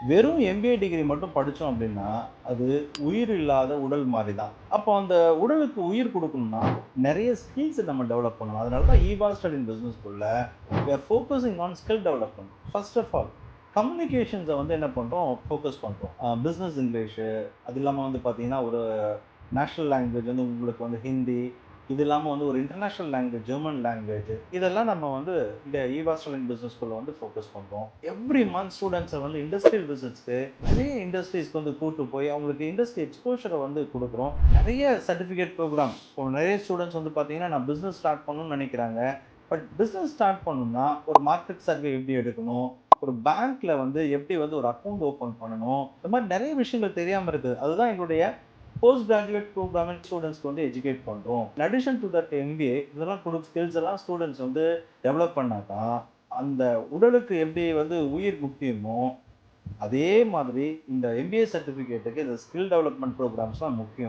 வெறும் MBA degree மட்டும் படிச்சோம் அப்படின்னா, அது உயிர் இல்லாத உடல் மாரி தான். அப்போ அந்த உடலுக்கு உயிர் குடுக்கணும்னா, நெறைய ஸ்கில்ஸ் நம்ம டெவலப் பண்ணணும். அதனால தான் ஈவா ஸ்டடி இன் பிசினஸ் ஸ்கூல்ல we are focusing on skill development. First of all கம்யூனிகேஷன்ஸ வந்து என்ன பண்றோம், ஃபோக்கஸ் பண்றோம். பிசினஸ் இங்கிலீஷு, அது இல்லாம வந்து பார்த்தீங்கன்னா, ஒரு நேஷனல் லாங்குவேஜ் வந்து உங்களுக்கு வந்து ஹிந்தி, இது இல்லாம வந்து ஒரு இன்டர்நேஷனல் லாங்குவேஜ், ஜெர்மன் லாங்குவேஜ் இதெல்லாம் நம்ம வந்து இந்த ஈவா ஸ்டடி இன் பிசினஸ் ஸ்கூல்ல வந்து ஃபோக்கஸ் பண்றோம். எவ்ரி மந்த் ஸ்டூடண்ட்ஸை வந்து இண்டஸ்ட்ரியல் விசிட்ஸ்க்கு நிறைய இண்டஸ்ட்ரீஸ்க்கு வந்து கூட்டு போய் அவங்களுக்கு இண்டஸ்ட்ரி எக்ஸ்போஷரை வந்து கொடுக்குறோம். நிறைய சர்டிஃபிகேட் ப்ரோக்ராம் இப்போ நிறைய ஸ்டூடெண்ட்ஸ் வந்து பார்த்தீங்கன்னா நான் பிஸ்னஸ் ஸ்டார்ட் பண்ணணும்னு நினைக்கிறாங்க. பட் பிஸ்னஸ் ஸ்டார்ட் பண்ணணும்னா ஒரு மார்க்கெட் சர்வே எப்படி எடுக்கணும், ஒரு பேங்க்ல வந்து எப்படி வந்து ஒரு அக்கௌண்ட் ஓப்பன் பண்ணணும், இந்த மாதிரி நிறைய விஷயங்கள் தெரியாமல் இருக்குது. அதுதான் எங்களுடைய போஸ்ட் கிராஜுவேட் ப்ரோக்ராம் ஸ்டூடெண்ட்ஸ்க்கு வந்து எஜுகேட் பண்ணுறோம். In addition to that MBA இதெல்லாம் ஸ்கில்ஸ் எல்லாம் ஸ்டூடெண்ட்ஸ் வந்து டெவலப் பண்ணாதான் அந்த உடலுக்கு எப்படி வந்து உயிர் முக்கியமோ அதே மாதிரி இந்த எம்பிஏ சர்டிஃபிகேட்டுக்கு இந்த ஸ்கில் டெவலப்மெண்ட் ப்ரோக்ராம்ஸ் தான் முக்கியம்.